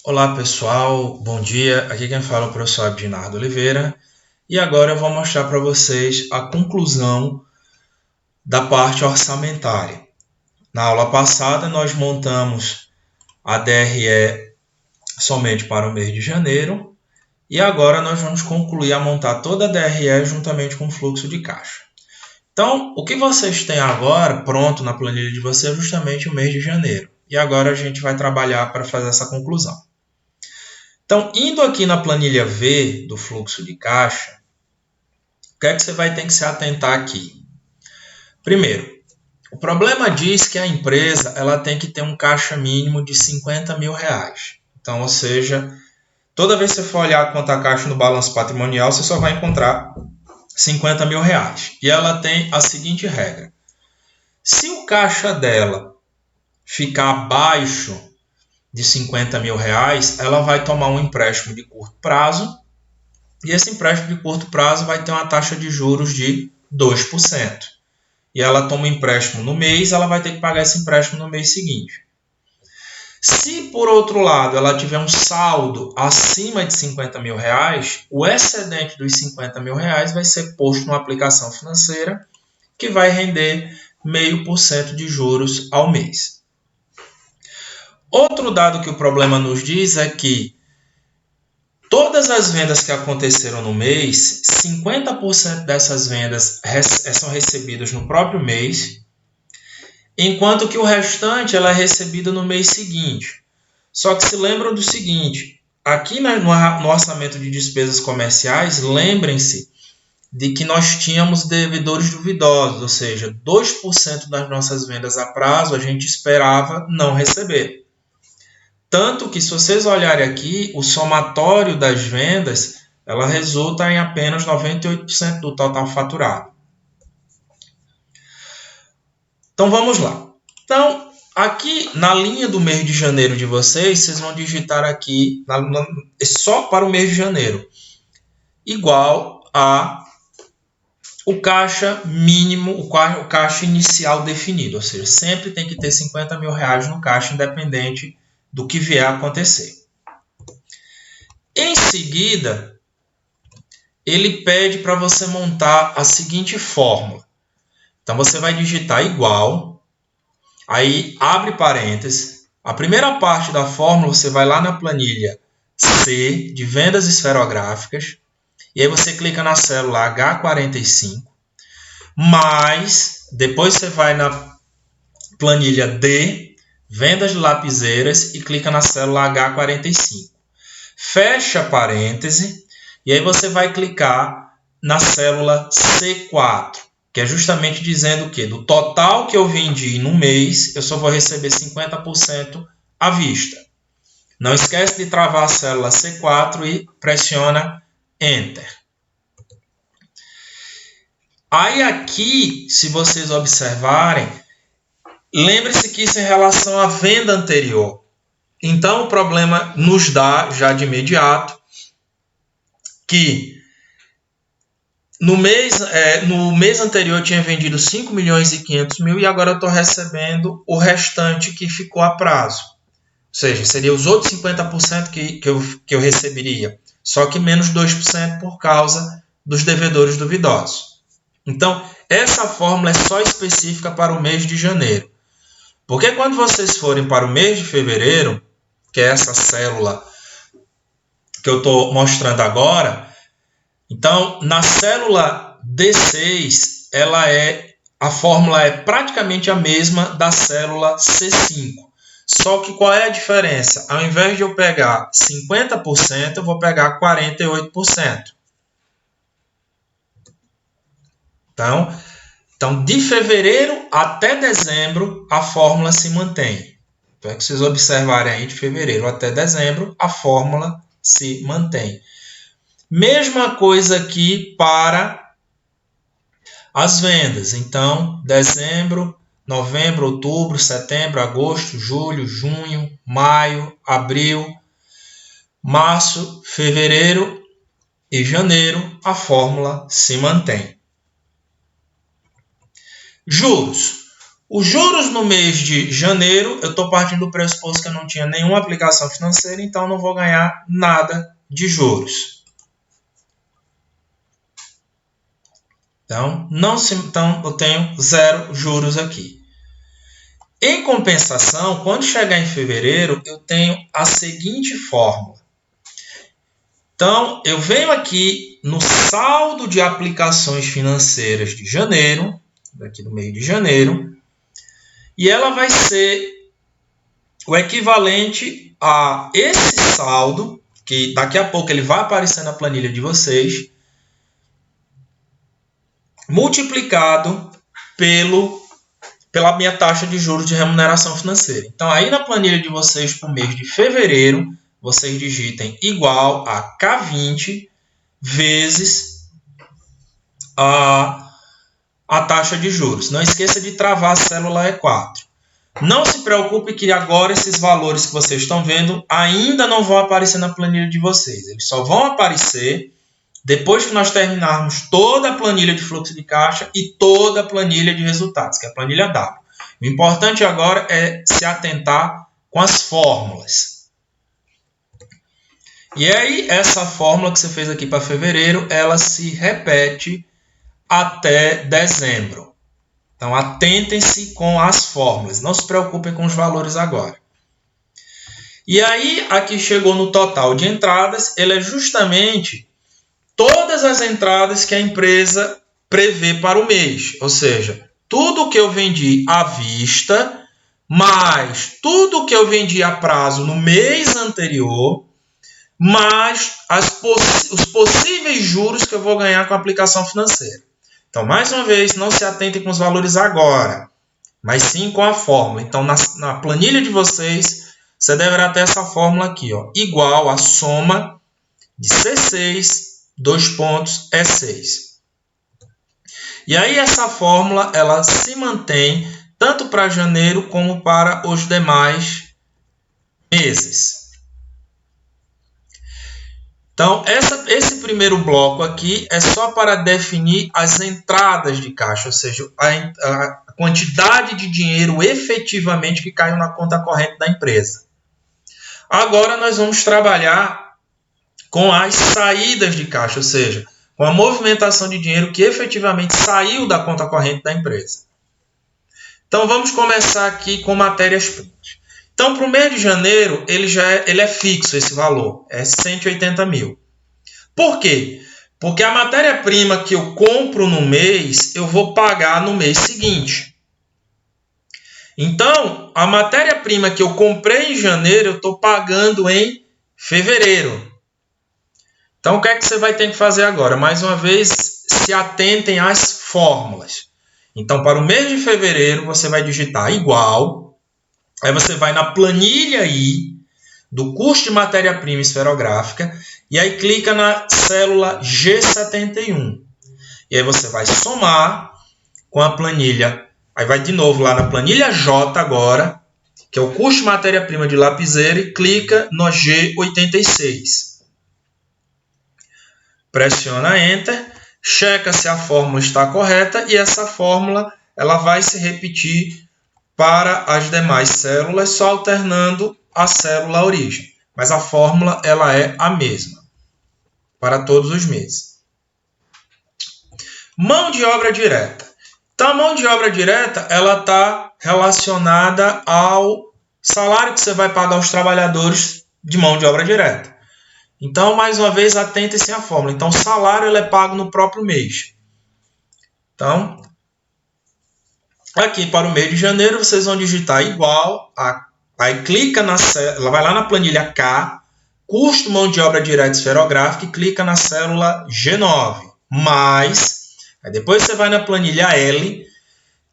Olá pessoal, bom dia. Aqui quem fala é o professor Abdinardo Oliveira e agora eu vou mostrar para vocês a conclusão da parte orçamentária. Na aula passada nós montamos a DRE somente para o mês de janeiro e agora nós vamos concluir a montar toda a DRE juntamente com o fluxo de caixa. Então, o que vocês têm agora pronto na planilha de vocês é justamente o mês de janeiro. E agora a gente vai trabalhar para fazer essa conclusão. Então, indo aqui na planilha V do fluxo de caixa, o que é que você vai ter que se atentar aqui? Primeiro, o problema diz que a empresa ela tem que ter um caixa mínimo de 50 mil reais. Então, ou seja, toda vez que você for olhar a conta caixa no balanço patrimonial, você só vai encontrar 50 mil reais. E ela tem a seguinte regra. Se o caixa dela ficar abaixo de 50 mil reais, ela vai tomar um empréstimo de curto prazo e esse empréstimo de curto prazo vai ter uma taxa de juros de 2%. E ela toma um empréstimo no mês, ela vai ter que pagar esse empréstimo no mês seguinte. Se, por outro lado, ela tiver um saldo acima de 50 mil reais, o excedente dos 50 mil reais vai ser posto numa aplicação financeira que vai render 0,5% de juros ao mês. Outro dado que o problema nos diz é que todas as vendas que aconteceram no mês, 50% dessas vendas são recebidas no próprio mês, enquanto que o restante ela é recebida no mês seguinte. Só que se lembram do seguinte, aqui no orçamento de despesas comerciais, lembrem-se de que nós tínhamos devedores duvidosos, ou seja, 2% das nossas vendas a prazo a gente esperava não receber. Tanto que, se vocês olharem aqui, o somatório das vendas, ela resulta em apenas 98% do total faturado. Então, vamos lá. Então, aqui na linha do mês de janeiro de vocês vão digitar aqui, só para o mês de janeiro, igual a o caixa mínimo, o caixa inicial definido. Ou seja, sempre tem que ter 50 mil reais no caixa, independente do que vier a acontecer. Em seguida, ele pede para você montar a seguinte fórmula. Então, você vai digitar igual, aí abre parênteses. A primeira parte da fórmula, você vai lá na planilha C, de vendas esferográficas, e aí você clica na célula H45, mas depois você vai na planilha D, vendas de lapiseiras, e clica na célula H45. Fecha parêntese, e aí você vai clicar na célula C4, que é justamente dizendo que do total que eu vendi no mês, eu só vou receber 50% à vista. Não esquece de travar a célula C4 e pressiona Enter. Aí aqui, se vocês observarem, lembre-se que isso é em relação à venda anterior. Então, o problema nos dá já de imediato que no mês anterior eu tinha vendido 5 milhões e 500 mil e agora eu estou recebendo o restante que ficou a prazo. Ou seja, seria os outros 50% que eu receberia, só que menos 2% por causa dos devedores duvidosos. Então, essa fórmula é só específica para o mês de janeiro. Porque quando vocês forem para o mês de fevereiro, que é essa célula que eu estou mostrando agora, então, na célula D6, a fórmula é praticamente a mesma da célula C5. Só que qual é a diferença? Ao invés de eu pegar 50%, eu vou pegar 48%. Então, de fevereiro até dezembro, a fórmula se mantém. Então, é que vocês observarem aí, de fevereiro até dezembro, a fórmula se mantém. Mesma coisa aqui para as vendas. Então, dezembro, novembro, outubro, setembro, agosto, julho, junho, maio, abril, março, fevereiro e janeiro, a fórmula se mantém. Juros. Os juros no mês de janeiro, eu estou partindo do pressuposto que eu não tinha nenhuma aplicação financeira, então não vou ganhar nada de juros. Então, eu tenho 0 juros aqui. Em compensação, quando chegar em fevereiro, eu tenho a seguinte fórmula. Então, eu venho aqui no saldo de aplicações financeiras de janeiro, daqui do mês de janeiro, e ela vai ser o equivalente a esse saldo, que daqui a pouco ele vai aparecer na planilha de vocês, multiplicado pela minha taxa de juros de remuneração financeira. Então, aí na planilha de vocês para o mês de fevereiro, vocês digitem igual a K20 vezes a taxa de juros. Não esqueça de travar a célula E4. Não se preocupe que agora esses valores que vocês estão vendo ainda não vão aparecer na planilha de vocês. Eles só vão aparecer depois que nós terminarmos toda a planilha de fluxo de caixa e toda a planilha de resultados, que é a planilha W. O importante agora é se atentar com as fórmulas. E aí, essa fórmula que você fez aqui para fevereiro, ela se repete até dezembro. Então, atentem-se com as fórmulas. Não se preocupem com os valores agora. E aí, aqui chegou no total de entradas, ele é justamente todas as entradas que a empresa prevê para o mês. Ou seja, tudo que eu vendi à vista, mais tudo que eu vendi a prazo no mês anterior, mais os possíveis juros que eu vou ganhar com a aplicação financeira. Então, mais uma vez, não se atentem com os valores agora, mas sim com a fórmula. Então, na planilha de vocês, você deverá ter essa fórmula aqui, ó, igual a soma de C6, 2 pontos, E6. E aí, essa fórmula ela se mantém tanto para janeiro como para os demais meses. Então, esse primeiro bloco aqui é só para definir as entradas de caixa, ou seja, a quantidade de dinheiro efetivamente que caiu na conta corrente da empresa. Agora, nós vamos trabalhar com as saídas de caixa, ou seja, com a movimentação de dinheiro que efetivamente saiu da conta corrente da empresa. Então, vamos começar aqui com matérias-primas. Então, para o mês de janeiro, ele é fixo, esse valor, é 180 mil. Por quê? Porque a matéria-prima que eu compro no mês, eu vou pagar no mês seguinte. Então, a matéria-prima que eu comprei em janeiro, eu estou pagando em fevereiro. Então, o que é que você vai ter que fazer agora? Mais uma vez, se atentem às fórmulas. Então, para o mês de fevereiro, você vai digitar igual. Aí você vai na planilha I do custo de matéria-prima esferográfica e aí clica na célula G71. E aí você vai somar com a planilha. Aí vai de novo lá na planilha J agora, que é o custo de matéria-prima de lapiseira, e clica no G86. Pressiona Enter, checa se a fórmula está correta e essa fórmula ela vai se repetir para as demais células, só alternando a célula origem. Mas a fórmula ela é a mesma para todos os meses. Mão de obra direta. Então, a mão de obra direta ela está relacionada ao salário que você vai pagar aos trabalhadores de mão de obra direta. Então, mais uma vez, atentem-se à fórmula. Então, o salário ele é pago no próprio mês. Então, aqui para o mês de janeiro, vocês vão digitar igual a... Aí clica na célula, vai lá na planilha K, custo mão de obra direta esferográfica, e clica na célula G9, mais... Aí depois você vai na planilha L,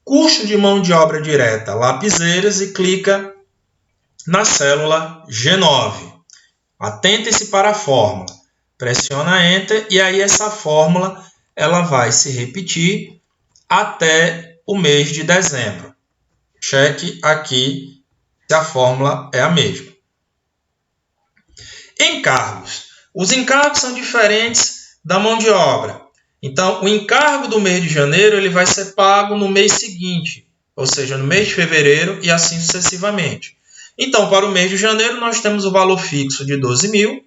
custo de mão de obra direta lapiseiras, e clica na célula G9. Atentem-se para a fórmula. Pressiona Enter e aí essa fórmula ela vai se repetir até o mês de dezembro. Cheque aqui se a fórmula é a mesma. Encargos. Os encargos são diferentes da mão de obra. Então, o encargo do mês de janeiro ele vai ser pago no mês seguinte. ou seja, no mês de fevereiro e assim sucessivamente. Então, para o mês de janeiro, nós temos o valor fixo de 12.000,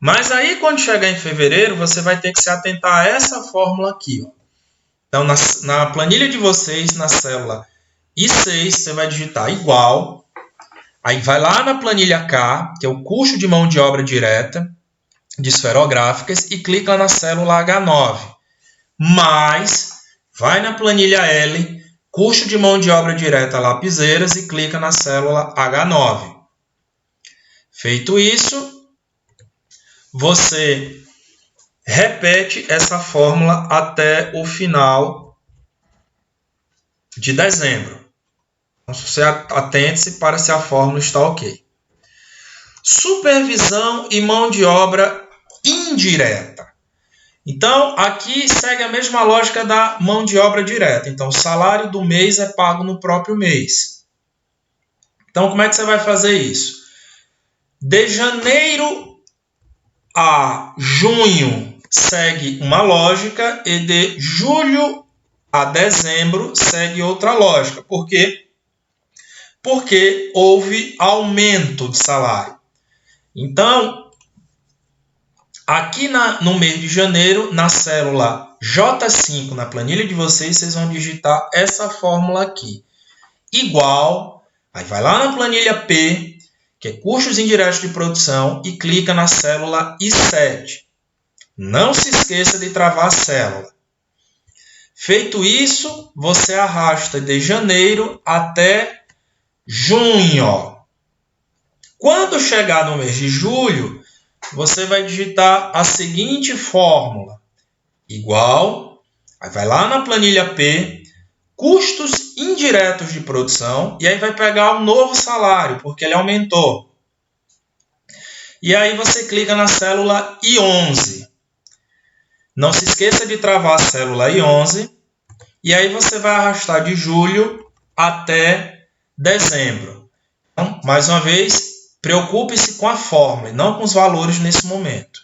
mas aí, quando chegar em fevereiro, você vai ter que se atentar a essa fórmula aqui. Ó. Então, na planilha de vocês, na célula I6, você vai digitar igual, aí vai lá na planilha K, que é o custo de mão de obra direta de esferográficas, e clica na célula H9, mais, vai na planilha L, custo de mão de obra direta lapiseiras, e clica na célula H9. Feito isso, você repete essa fórmula até o final de dezembro. Então, você atente-se para se a fórmula está ok. Supervisão e mão de obra indireta. Então, aqui segue a mesma lógica da mão de obra direta. Então, o salário do mês é pago no próprio mês. Então, como é que você vai fazer isso? De janeiro a junho segue uma lógica e de julho a dezembro segue outra lógica. Por quê? Porque houve aumento de salário. Então, aqui no mês de janeiro, na célula J5, na planilha de vocês, vocês vão digitar essa fórmula aqui. Igual, aí vai lá na planilha P, que é custos indiretos de produção, e clica na célula I7. Não se esqueça de travar a célula. Feito isso, você arrasta de janeiro até junho. Quando chegar no mês de julho, você vai digitar a seguinte fórmula. Igual, aí vai lá na planilha P, custos indiretos de produção, e aí vai pegar o novo salário, porque ele aumentou. E aí você clica na célula I11. Não se esqueça de travar a célula I11, e aí você vai arrastar de julho até dezembro. Então, mais uma vez, preocupe-se com a fórmula e não com os valores nesse momento.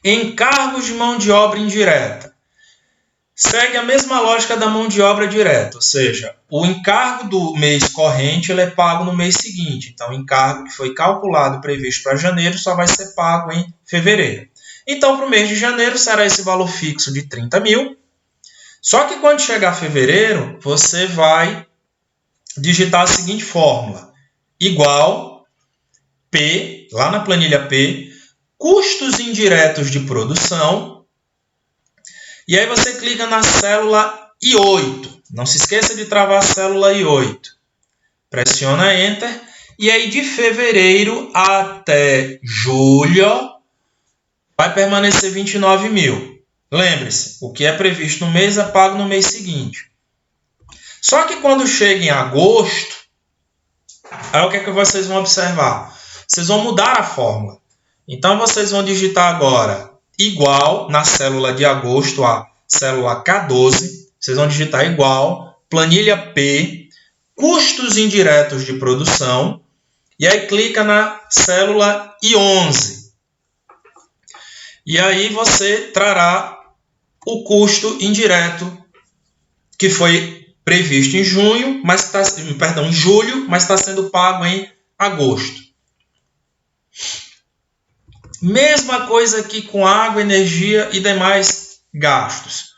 Encargos de mão de obra indireta. Segue a mesma lógica da mão de obra direta, ou seja, o encargo do mês corrente ele é pago no mês seguinte. Então, o encargo que foi calculado e previsto para janeiro só vai ser pago em fevereiro. Então, para o mês de janeiro será esse valor fixo de 30.000. Só que quando chegar fevereiro, você vai digitar a seguinte fórmula. Igual P, lá na planilha P, custos indiretos de produção. E aí você clica na célula I8. Não se esqueça de travar a célula I8. Pressiona Enter. E aí de fevereiro até julho vai permanecer 29.000. Lembre-se, o que é previsto no mês é pago no mês seguinte. Só que quando chega em agosto, aí o que é que vocês vão observar? Vocês vão mudar a fórmula. Então, vocês vão digitar agora igual na célula de agosto, a célula K12. Vocês vão digitar igual, planilha P, custos indiretos de produção. E aí clica na célula I11. E aí você trará o custo indireto que foi previsto em junho, em julho, mas está sendo pago em agosto. Mesma coisa aqui com água, energia e demais gastos.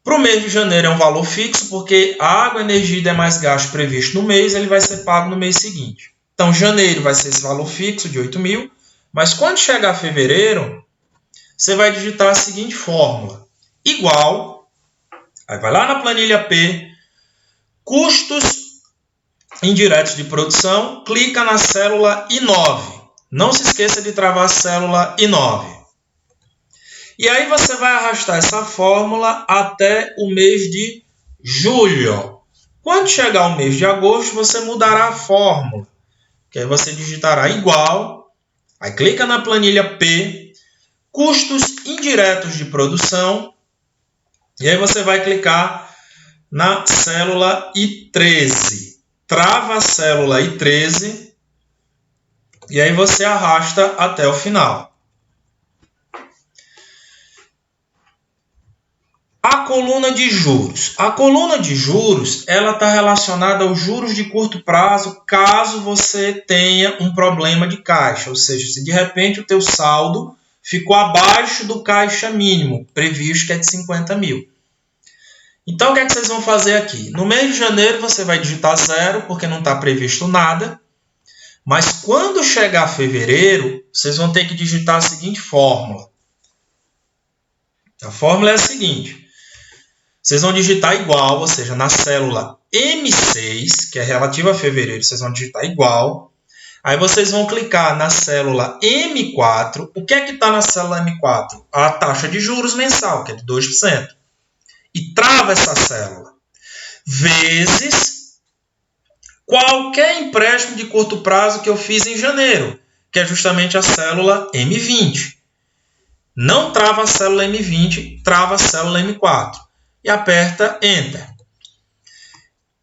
Para o mês de janeiro é um valor fixo, porque a água, energia e demais gastos previstos no mês, ele vai ser pago no mês seguinte. Então, janeiro vai ser esse valor fixo de 8.000, mas quando chegar fevereiro, você vai digitar a seguinte fórmula. Igual, aí vai lá na planilha P, custos indiretos de produção, clica na célula I9. Não se esqueça de travar a célula I9. E aí você vai arrastar essa fórmula até o mês de julho. Quando chegar o mês de agosto, você mudará a fórmula. Que aí você digitará igual, aí clica na planilha P, custos indiretos de produção, e aí você vai clicar na célula I13. Trava a célula I13 e aí você arrasta até o final. A coluna de juros. A coluna de juros, ela está relacionada aos juros de curto prazo, caso você tenha um problema de caixa. Ou seja, se de repente o teu saldo ficou abaixo do caixa mínimo, previsto que é de 50 mil. Então, o que é que vocês vão fazer aqui? No mês de janeiro, você vai digitar 0, porque não está previsto nada. Mas quando chegar fevereiro, vocês vão ter que digitar a seguinte fórmula. A fórmula é a seguinte. Vocês vão digitar igual, ou seja, na célula M6, que é relativa a fevereiro, vocês vão digitar igual. Aí vocês vão clicar na célula M4. O que é que está na célula M4? A taxa de juros mensal, que é de 2%. E trava essa célula. Vezes qualquer empréstimo de curto prazo que eu fiz em janeiro, que é justamente a célula M20. Não trava a célula M20, trava a célula M4. E aperta Enter.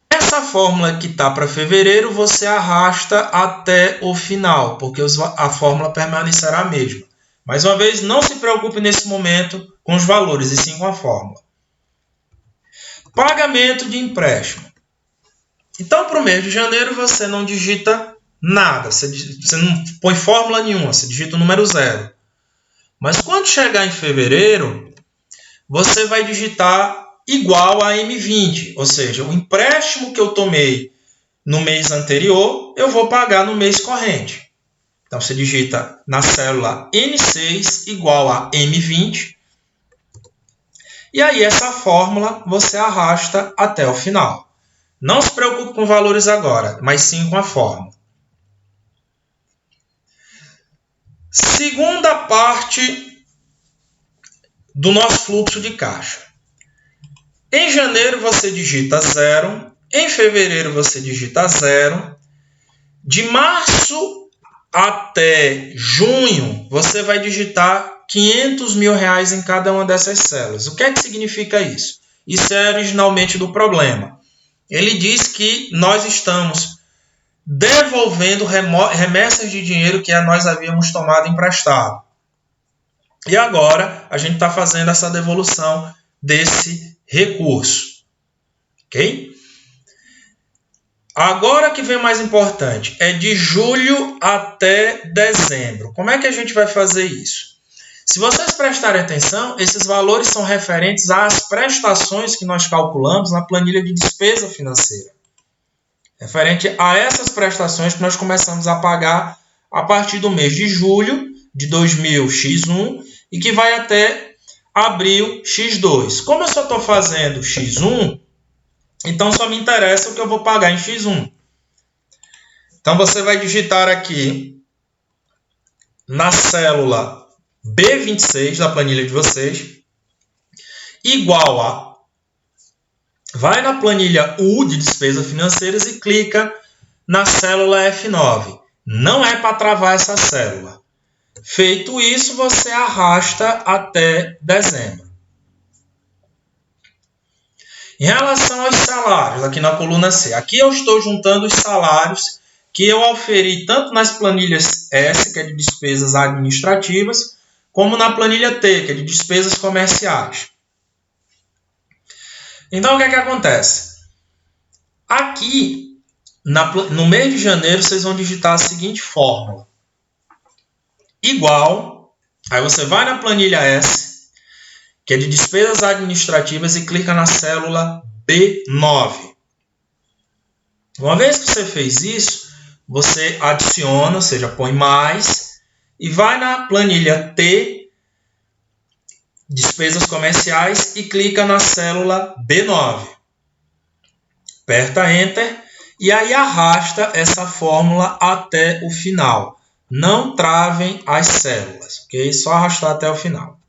Essa fórmula que está para fevereiro, você arrasta até o final, porque a fórmula permanecerá a mesma. Mais uma vez, não se preocupe nesse momento com os valores, e sim com a fórmula. Pagamento de empréstimo. Então, para o mês de janeiro, você não digita nada. Você não põe fórmula nenhuma, você digita o número 0. Mas quando chegar em fevereiro, você vai digitar igual a M20. Ou seja, o empréstimo que eu tomei no mês anterior, eu vou pagar no mês corrente. Então, você digita na célula N6 igual a M20. E aí, essa fórmula você arrasta até o final. Não se preocupe com valores agora, mas sim com a fórmula. Segunda parte do nosso fluxo de caixa. Em janeiro você digita 0, em fevereiro você digita 0, de março até junho você vai digitar R$500 mil em cada uma dessas células. O que é que significa isso? Isso é originalmente do problema. Ele diz que nós estamos devolvendo remessas de dinheiro que nós havíamos tomado emprestado. E agora a gente está fazendo essa devolução desse recurso. Ok? Agora que vem o mais importante, é de julho até dezembro. Como é que a gente vai fazer isso? Se vocês prestarem atenção, esses valores são referentes às prestações que nós calculamos na planilha de despesa financeira. Referente a essas prestações que nós começamos a pagar a partir do mês de julho de 2000x1 e que vai até abril x2. Como eu só estou fazendo x1, então só me interessa o que eu vou pagar em x1. Então você vai digitar aqui na célula B26 da planilha de vocês, igual a... Vai na planilha U de despesas financeiras e clica na célula F9. Não é para travar essa célula. Feito isso, você arrasta até dezembro. Em relação aos salários, aqui na coluna C, aqui eu estou juntando os salários que eu auferi tanto nas planilhas S, que é de despesas administrativas, como na planilha T, que é de despesas comerciais. Então, o que é que acontece? Aqui, no mês de janeiro, vocês vão digitar a seguinte fórmula. Igual, aí você vai na planilha S, que é de despesas administrativas, e clica na célula B9. Uma vez que você fez isso, você adiciona, ou seja, põe mais, e vai na planilha T, despesas comerciais, e clica na célula B9. Aperta Enter e aí arrasta essa fórmula até o final. Não travem as células, ok? Só arrastar até o final.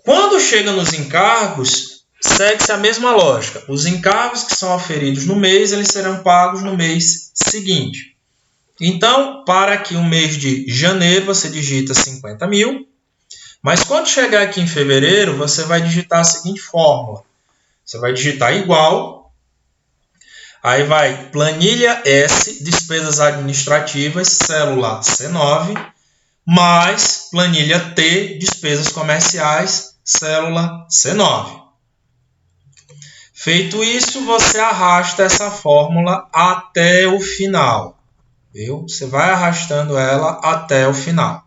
Quando chega nos encargos, segue-se a mesma lógica. Os encargos que são auferidos no mês, eles serão pagos no mês seguinte. Então, para que o mês de janeiro, você digita 50 mil. Mas quando chegar aqui em fevereiro, você vai digitar a seguinte fórmula. Você vai digitar igual, aí vai planilha S, despesas administrativas, célula C9, mais planilha T, despesas comerciais, célula C9. Feito isso, você arrasta essa fórmula até o final. Viu? Você vai arrastando ela até o final.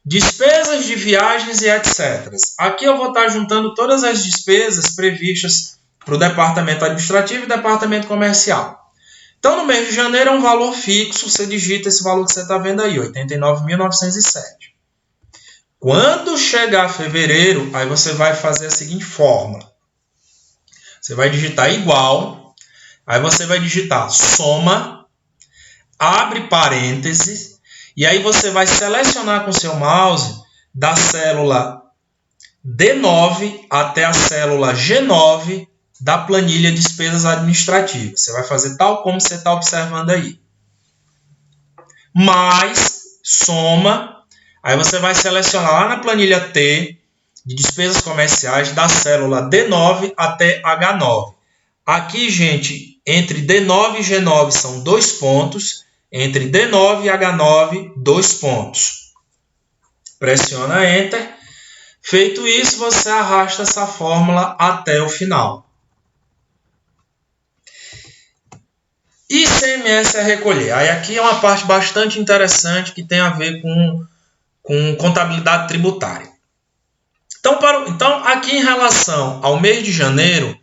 Despesas de viagens e etc. Aqui eu vou estar juntando todas as despesas previstas para o departamento administrativo e departamento comercial. Então, no mês de janeiro é um valor fixo, você digita esse valor que você está vendo aí, 89.907. Quando chegar fevereiro, aí você vai fazer a seguinte fórmula. Você vai digitar igual, aí você vai digitar soma, abre parênteses, e aí você vai selecionar com seu mouse da célula D9 até a célula G9 da planilha despesas administrativas. Você vai fazer tal como você está observando aí. Mais, soma, aí você vai selecionar lá na planilha T de despesas comerciais da célula D9 até H9. Aqui, gente, entre D9 e G9 são 2 pontos, entre D9 e H9, 2 pontos. Pressiona Enter. Feito isso, você arrasta essa fórmula até o final. ICMS a recolher. Aí aqui é uma parte bastante interessante que tem a ver com contabilidade tributária. Então, aqui em relação ao mês de janeiro,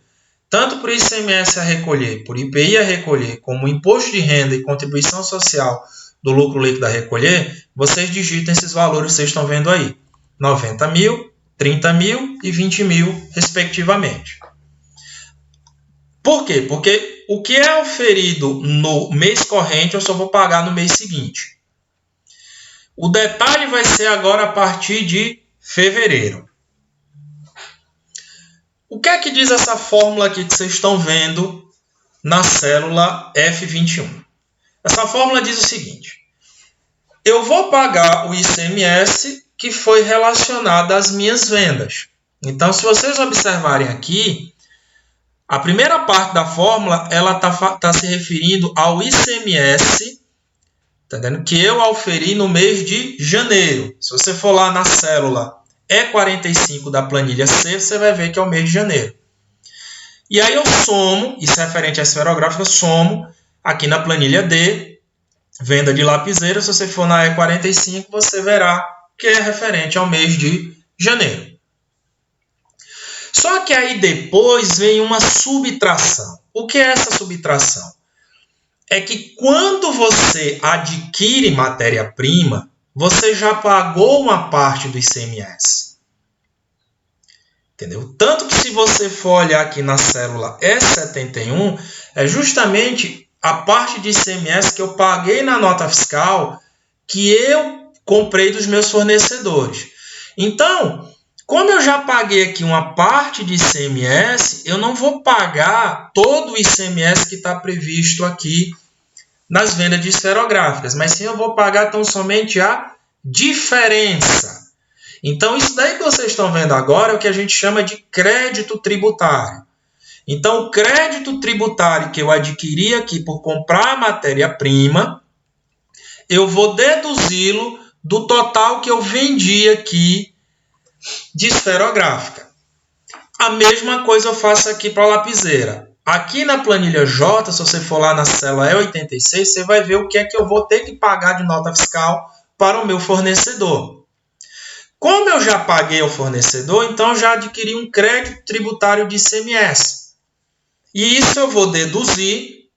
tanto por ICMS a recolher, por IPI a recolher, como Imposto de Renda e Contribuição Social do Lucro Líquido a recolher, vocês digitam esses valores que vocês estão vendo aí. 90 mil, 30 mil e 20 mil, respectivamente. Por quê? Porque o que é oferido no mês corrente, eu só vou pagar no mês seguinte. O detalhe vai ser agora a partir de fevereiro. O que é que diz essa fórmula aqui que vocês estão vendo na célula F21? Essa fórmula diz o seguinte. Eu vou pagar o ICMS que foi relacionado às minhas vendas. Então, se vocês observarem aqui, a primeira parte da fórmula ela tá se referindo ao ICMS, tá entendendo? Que eu auferi no mês de janeiro. Se você for lá na célula E45 da planilha C, você vai ver que é o mês de janeiro. E aí eu somo, isso é referente à esferográfica, somo aqui na planilha D, venda de lapiseira. Se você for na E45, você verá que é referente ao mês de janeiro. Só que aí depois vem uma subtração. O que é essa subtração? É que quando você adquire matéria-prima, você já pagou uma parte do ICMS. Entendeu? Tanto que se você for olhar aqui na célula E71, é justamente a parte de ICMS que eu paguei na nota fiscal que eu comprei dos meus fornecedores. Então, como eu já paguei aqui uma parte de ICMS, eu não vou pagar todo o ICMS que está previsto aqui nas vendas de esferográficas, mas sim eu vou pagar tão somente a diferença. Então, isso daí que vocês estão vendo agora é o que a gente chama de crédito tributário. Então, o crédito tributário que eu adquiri aqui por comprar a matéria-prima, eu vou deduzi-lo do total que eu vendi aqui de esferográfica. A mesma coisa eu faço aqui para a lapiseira. Aqui na planilha J, se você for lá na célula E86, você vai ver o que é que eu vou ter que pagar de nota fiscal para o meu fornecedor. Como eu já paguei ao fornecedor, então eu já adquiri um crédito tributário de ICMS. E isso eu vou deduzir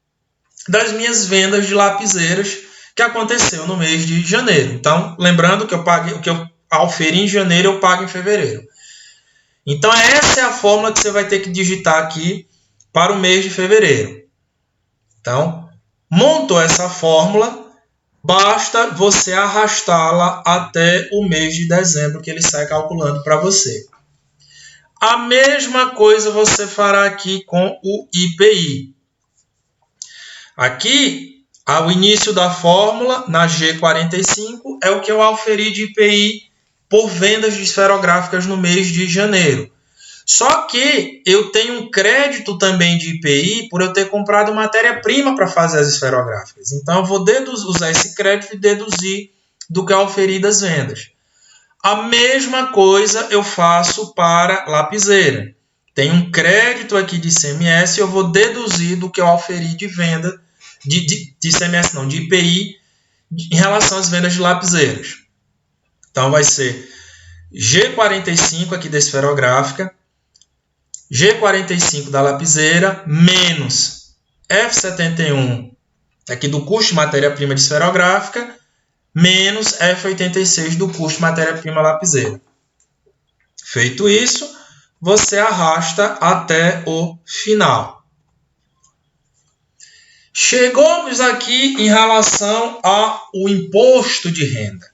das minhas vendas de lapiseiras que aconteceu no mês de janeiro. Então, lembrando que eu paguei, o que eu auferi em janeiro, eu pago em fevereiro. Então, essa é a fórmula que você vai ter que digitar aqui para o mês de fevereiro. Então, montou essa fórmula, basta você arrastá-la até o mês de dezembro, que ele sai calculando para você. A mesma coisa você fará aqui com o IPI. Aqui, ao início da fórmula, na G45, é o que eu auferi de IPI por vendas de esferográficas no mês de janeiro. Só que eu tenho um crédito também de IPI por eu ter comprado matéria-prima para fazer as esferográficas. Então, eu vou usar esse crédito e deduzir do que eu auferi das vendas. A mesma coisa eu faço para lapiseira. Tem um crédito aqui de ICMS e eu vou deduzir do que eu auferi de venda, de ICMS não, de IPI, em relação às vendas de lapiseiras. Então, vai ser G45 aqui da esferográfica, G45 da lapiseira, menos F71 aqui do custo de matéria-prima de esferográfica, menos F86 do custo de matéria-prima lapiseira. Feito isso, você arrasta até o final. Chegamos aqui em relação ao imposto de renda.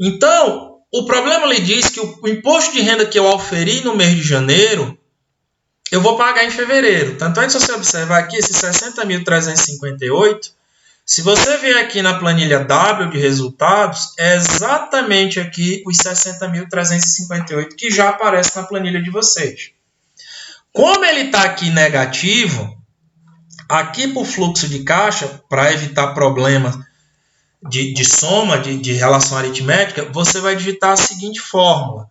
Então, o problema lhe diz que o imposto de renda que eu auferi no mês de janeiro, eu vou pagar em fevereiro. Tanto é que se você observar aqui, esses 60.358, se você vier aqui na planilha W de resultados, é exatamente aqui os 60.358 que já aparece na planilha de vocês. Como ele está aqui negativo, aqui para o fluxo de caixa, para evitar problemas de soma, de relação aritmética, você vai digitar a seguinte fórmula.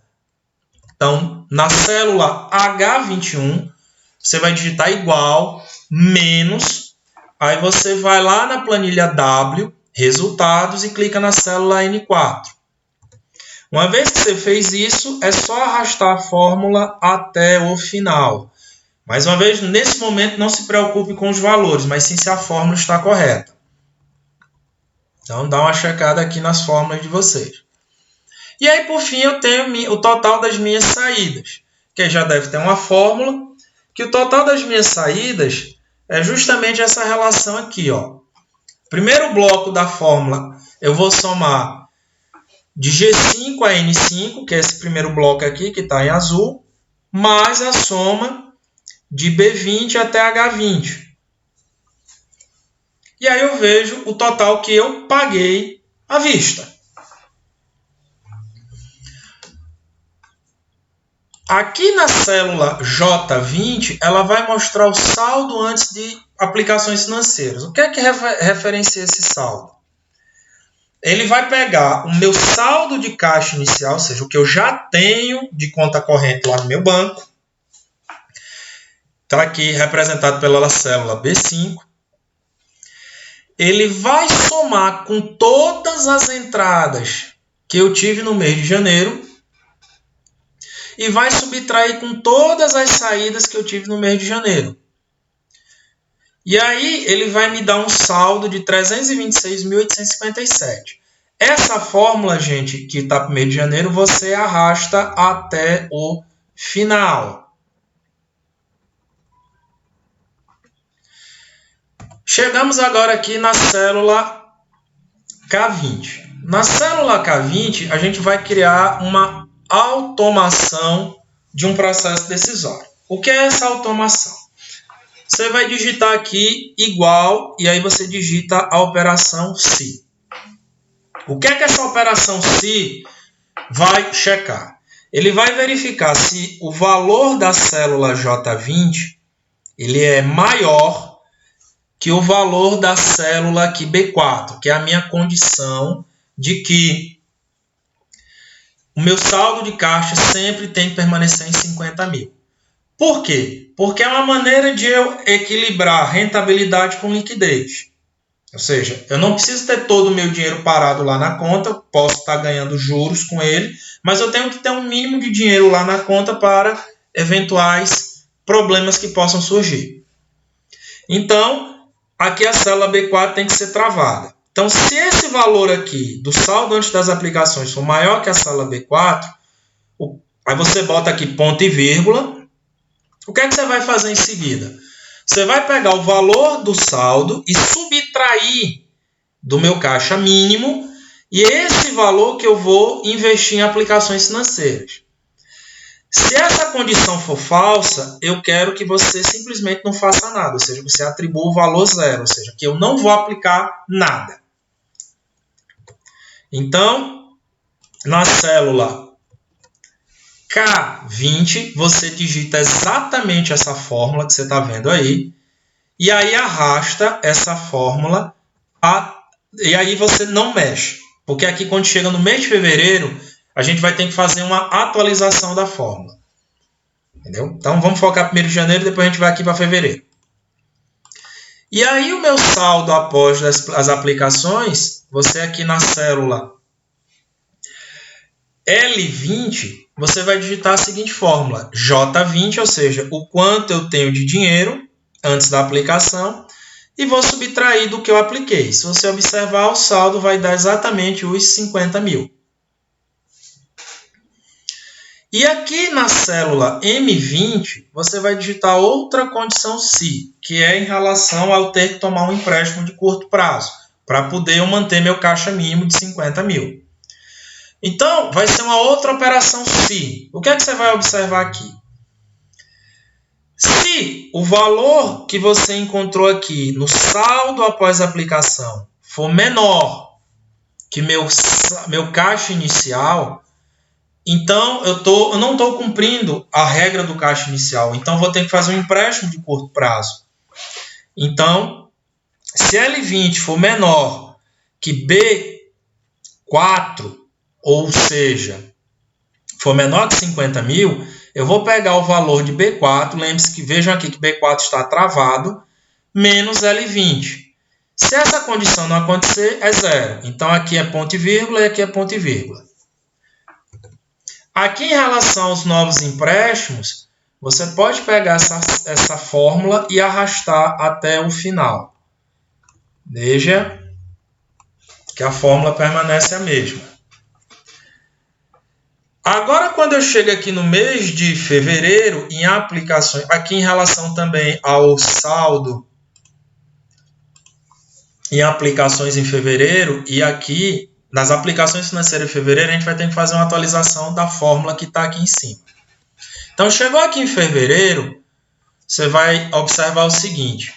Então, na célula H21, você vai digitar igual, menos, aí você vai lá na planilha W, resultados, e clica na célula N4. Uma vez que você fez isso, é só arrastar a fórmula até o final. Mais uma vez, nesse momento, não se preocupe com os valores, mas sim se a fórmula está correta. Então, dá uma checada aqui nas fórmulas de vocês. E aí, por fim, eu tenho o total das minhas saídas, que já deve ter uma fórmula, que o total das minhas saídas é justamente essa relação aqui, ó. Primeiro bloco da fórmula, eu vou somar de G5 a N5, que é esse primeiro bloco aqui, que está em azul, mais a soma de B20 até H20. E aí eu vejo o total que eu paguei à vista. Aqui na célula J20, ela vai mostrar o saldo antes de aplicações financeiras. O que é que referencia esse saldo? Ele vai pegar o meu saldo de caixa inicial, ou seja, o que eu já tenho de conta corrente lá no meu banco. Está aqui representado pela célula B5. Ele vai somar com todas as entradas que eu tive no mês de janeiro e vai subtrair com todas as saídas que eu tive no mês de janeiro. E aí ele vai me dar um saldo de 326.857. Essa fórmula, gente, que está para o mês de janeiro, você arrasta até o final. Chegamos agora aqui na célula K20. Na célula K20, a gente vai criar uma automação de um processo decisório. O que é essa automação? Você vai digitar aqui igual e aí você digita a operação se. O que é que essa operação se vai checar? Ele vai verificar se o valor da célula J20 ele é maior que o valor da célula aqui B4, que é a minha condição de que o meu saldo de caixa sempre tem que permanecer em 50 mil. Por quê? Porque é uma maneira de eu equilibrar rentabilidade com liquidez. Ou seja, eu não preciso ter todo o meu dinheiro parado lá na conta, posso estar ganhando juros com ele, mas eu tenho que ter um mínimo de dinheiro lá na conta para eventuais problemas que possam surgir. Então, aqui a célula B4 tem que ser travada. Então, se esse valor aqui do saldo antes das aplicações for maior que a célula B4, aí você bota aqui ponto e vírgula. O que é que você vai fazer em seguida? Você vai pegar o valor do saldo e subtrair do meu caixa mínimo e esse valor que eu vou investir em aplicações financeiras. Se essa condição for falsa, eu quero que você simplesmente não faça nada, ou seja, você atribua o valor zero, ou seja, que eu não vou aplicar nada. Então, na célula K20, você digita exatamente essa fórmula que você está vendo aí, e aí arrasta essa fórmula, e aí você não mexe, porque aqui quando chega no mês de fevereiro, a gente vai ter que fazer uma atualização da fórmula. Entendeu? Então vamos focar 1º de janeiro, depois a gente vai aqui para fevereiro. E aí o meu saldo após as aplicações, você aqui na célula L20, você vai digitar a seguinte fórmula: J20, ou seja, o quanto eu tenho de dinheiro antes da aplicação, e vou subtrair do que eu apliquei. Se você observar, o saldo vai dar exatamente os 50 mil. E aqui na célula M20, você vai digitar outra condição se, que é em relação ao ter que tomar um empréstimo de curto prazo, para poder eu manter meu caixa mínimo de 50 mil. Então, vai ser uma outra operação se. O que é que você vai observar aqui? Se o valor que você encontrou aqui no saldo após a aplicação for menor que meu caixa inicial, então eu não estou cumprindo a regra do caixa inicial. Então, vou ter que fazer um empréstimo de curto prazo. Então, se L20 for menor que B4, ou seja, for menor que 50 mil, eu vou pegar o valor de B4, lembre-se que vejam aqui que B4 está travado, menos L20. Se essa condição não acontecer, é zero. Então, aqui é ponto e vírgula e aqui é ponto e vírgula. Aqui, em relação aos novos empréstimos, você pode pegar essa fórmula e arrastar até o final. Veja que a fórmula permanece a mesma. Agora, quando eu chego aqui no mês de fevereiro, em aplicações, aqui em relação também ao saldo em aplicações em fevereiro, e aqui nas aplicações financeiras de fevereiro, a gente vai ter que fazer uma atualização da fórmula que está aqui em cima. Então, chegou aqui em fevereiro, você vai observar o seguinte: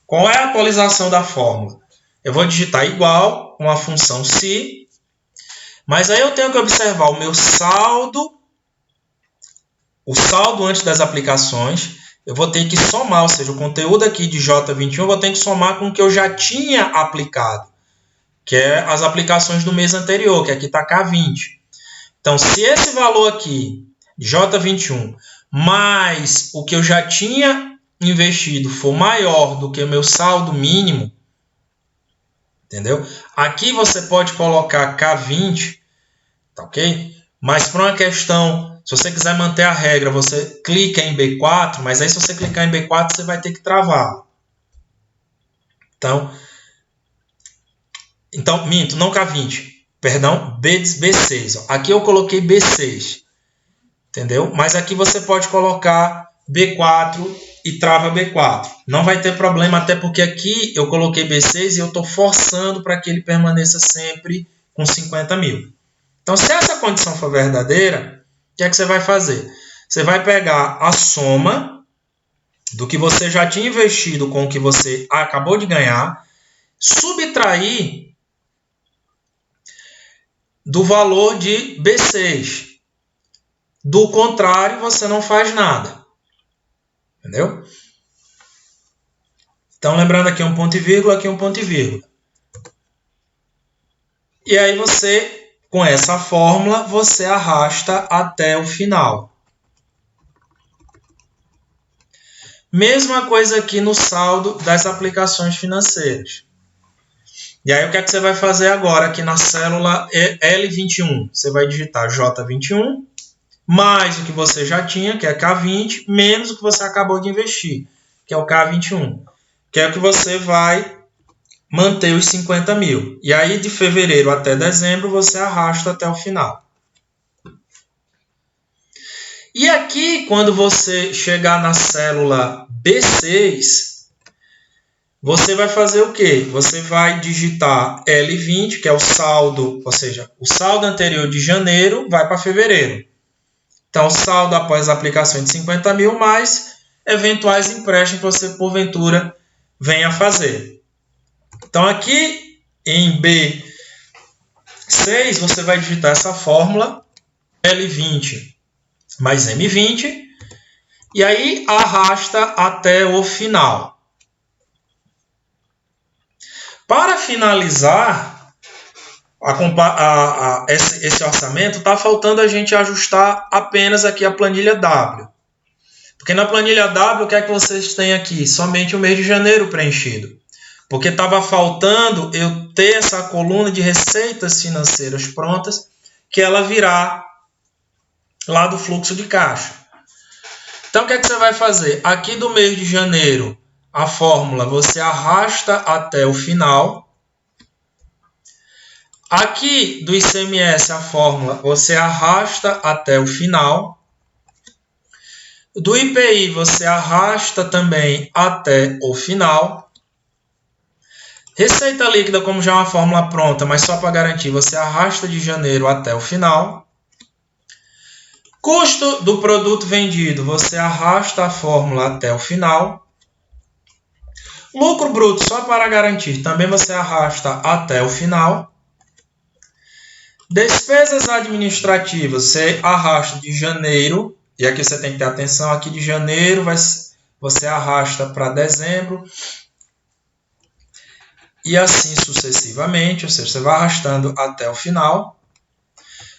qual é a atualização da fórmula? Eu vou digitar igual com a função se. Mas aí eu tenho que observar o meu saldo, o saldo antes das aplicações. Eu vou ter que somar, ou seja, o conteúdo aqui de J21 eu vou ter que somar com o que eu já tinha aplicado, que é as aplicações do mês anterior, que aqui está K20. Então, se esse valor aqui, de J21, mais o que eu já tinha investido for maior do que o meu saldo mínimo, entendeu? Aqui você pode colocar K20, tá ok? Mas para uma questão, se você quiser manter a regra, você clica em B4, mas aí se você clicar em B4, você vai ter que travar. Então minto, não K20, perdão, B6. Ó. Aqui eu coloquei B6, entendeu? Mas aqui você pode colocar B4 e trava B4. Não vai ter problema, até porque aqui eu coloquei B6 e eu estou forçando para que ele permaneça sempre com 50 mil. Então, se essa condição for verdadeira, o que é que você vai fazer? Você vai pegar a soma do que você já tinha investido com o que você acabou de ganhar, subtrair do valor de B6. Do contrário, você não faz nada. Entendeu? Então, lembrando aqui um ponto e vírgula, aqui um ponto e vírgula. E aí você, com essa fórmula, você arrasta até o final. Mesma coisa aqui no saldo das aplicações financeiras. E aí o que é que você vai fazer agora aqui na célula L21? Você vai digitar J21, mais o que você já tinha, que é K20, menos o que você acabou de investir, que é o K21. Que é o que você vai manter os 50 mil. E aí, de fevereiro até dezembro, você arrasta até o final. E aqui, quando você chegar na célula B6, você vai fazer o quê? Você vai digitar L20, que é o saldo, ou seja, o saldo anterior de janeiro vai para fevereiro. Então, o saldo após a aplicação de 50 mil, mais eventuais empréstimos que você, porventura, venha fazer. Então, aqui em B6, você vai digitar essa fórmula, L20 mais M20, e aí arrasta até o final. Para finalizar esse orçamento, está faltando a gente ajustar apenas aqui a planilha W. Porque na planilha W, o que é que vocês têm aqui? Somente o mês de janeiro preenchido. Porque estava faltando eu ter essa coluna de receitas financeiras prontas, que ela virá lá do fluxo de caixa. Então, o que é que você vai fazer? Aqui do mês de janeiro, a fórmula você arrasta até o final. Aqui do ICMS, a fórmula você arrasta até o final. Do IPI, você arrasta também até o final. Receita líquida, como já é uma fórmula pronta, mas só para garantir, você arrasta de janeiro até o final. Custo do produto vendido, você arrasta a fórmula até o final. Lucro bruto, só para garantir, também você arrasta até o final. Despesas administrativas, você arrasta de janeiro, e aqui você tem que ter atenção, aqui de janeiro você arrasta para dezembro, e assim sucessivamente, ou seja, você vai arrastando até o final.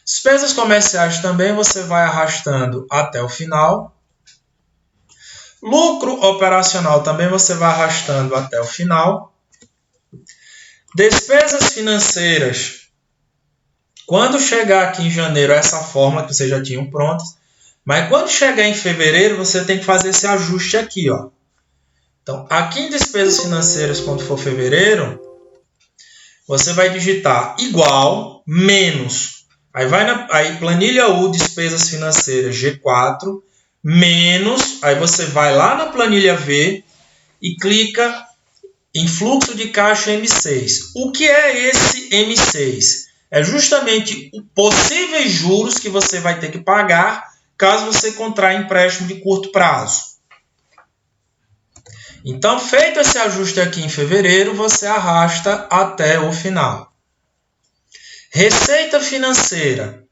Despesas comerciais também você vai arrastando até o final. Lucro operacional também você vai arrastando até o final. Despesas financeiras, quando chegar aqui em janeiro, essa fórmula que vocês já tinham prontas, mas quando chegar em fevereiro, você tem que fazer esse ajuste aqui, ó. Então, aqui em despesas financeiras, quando for fevereiro, você vai digitar igual, menos. Aí planilha U, despesas financeiras, G4, menos. Aí você vai lá na planilha V e clica em fluxo de caixa M6. O que é esse M6? É justamente os possíveis juros que você vai ter que pagar caso você contraia empréstimo de curto prazo. Então, feito esse ajuste aqui em fevereiro, você arrasta até o final. Receita financeira.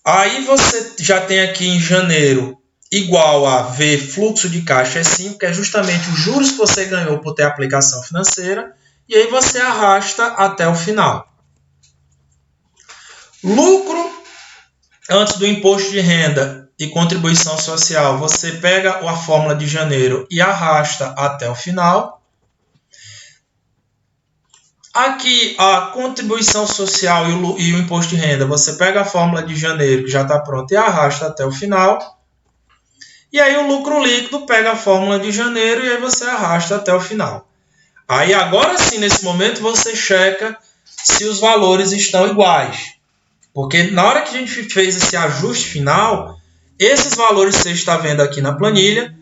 Aí você já tem aqui em janeiro igual a V fluxo de caixa E5, que é justamente os juros que você ganhou por ter aplicação financeira. E aí você arrasta até o final. Lucro antes do imposto de renda e contribuição social, você pega a fórmula de janeiro e arrasta até o final. Aqui, a contribuição social e o imposto de renda, você pega a fórmula de janeiro, que já está pronta, e arrasta até o final. E aí o lucro líquido pega a fórmula de janeiro e aí você arrasta até o final. Aí agora sim, nesse momento, você checa se os valores estão iguais. Porque na hora que a gente fez esse ajuste final, esses valores que você está vendo aqui na planilha,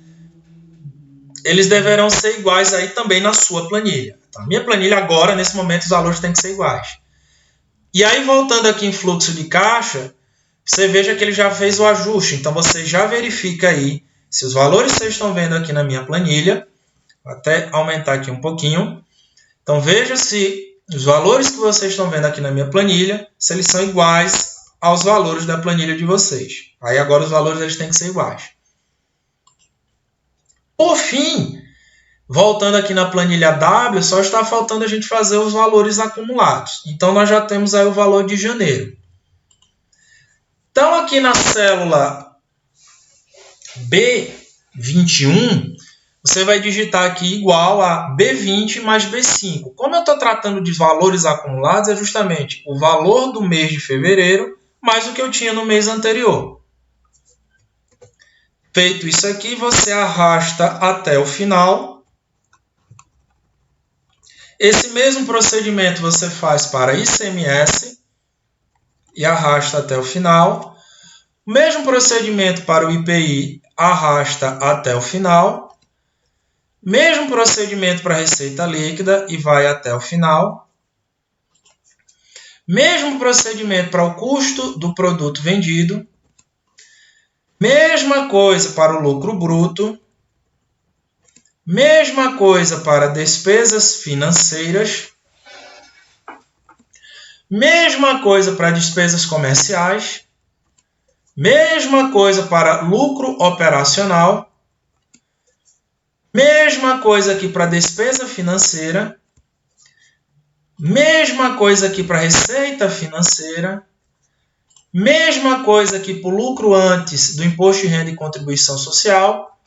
eles deverão ser iguais aí também na sua planilha. Então, a minha planilha agora, nesse momento, os valores têm que ser iguais. E aí, voltando aqui em fluxo de caixa, você veja que ele já fez o ajuste. Então, você já verifica aí se os valores que vocês estão vendo aqui na minha planilha, vou até aumentar aqui um pouquinho. Então, veja se os valores que vocês estão vendo aqui na minha planilha, se eles são iguais aos valores da planilha de vocês. Aí agora os valores eles têm que ser iguais. Por fim, voltando aqui na planilha W, só está faltando a gente fazer os valores acumulados. Então nós já temos aí o valor de janeiro. Então aqui na célula B21, você vai digitar aqui igual a B20 mais B5. Como eu estou tratando de valores acumulados, é justamente o valor do mês de fevereiro mais o que eu tinha no mês anterior. Feito isso aqui, você arrasta até o final. Esse mesmo procedimento você faz para ICMS e arrasta até o final. O mesmo procedimento para o IPI, arrasta até o final. Mesmo procedimento para a receita líquida e vai até o final. Mesmo procedimento para o custo do produto vendido. Mesma coisa para o lucro bruto. Mesma coisa para despesas financeiras. Mesma coisa para despesas comerciais. Mesma coisa para lucro operacional. Mesma coisa aqui para despesa financeira. Mesma coisa aqui para receita financeira. Mesma coisa aqui para o lucro antes do imposto de renda e contribuição social.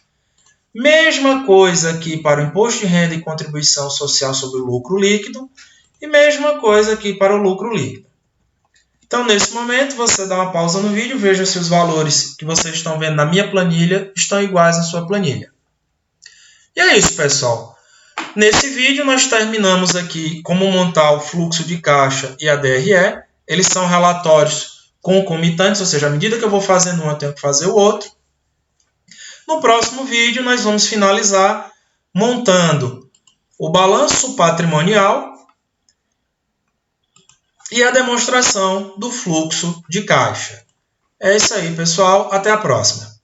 Mesma coisa aqui para o imposto de renda e contribuição social sobre o lucro líquido. E mesma coisa aqui para o lucro líquido. Então, nesse momento, você dá uma pausa no vídeo, veja se os valores que vocês estão vendo na minha planilha estão iguais à sua planilha. E é isso, pessoal. Nesse vídeo, nós terminamos aqui como montar o fluxo de caixa e a DRE. Eles são relatórios concomitantes, ou seja, à medida que eu vou fazendo um, eu tenho que fazer o outro. No próximo vídeo, nós vamos finalizar montando o balanço patrimonial e a demonstração do fluxo de caixa. É isso aí, pessoal. Até a próxima.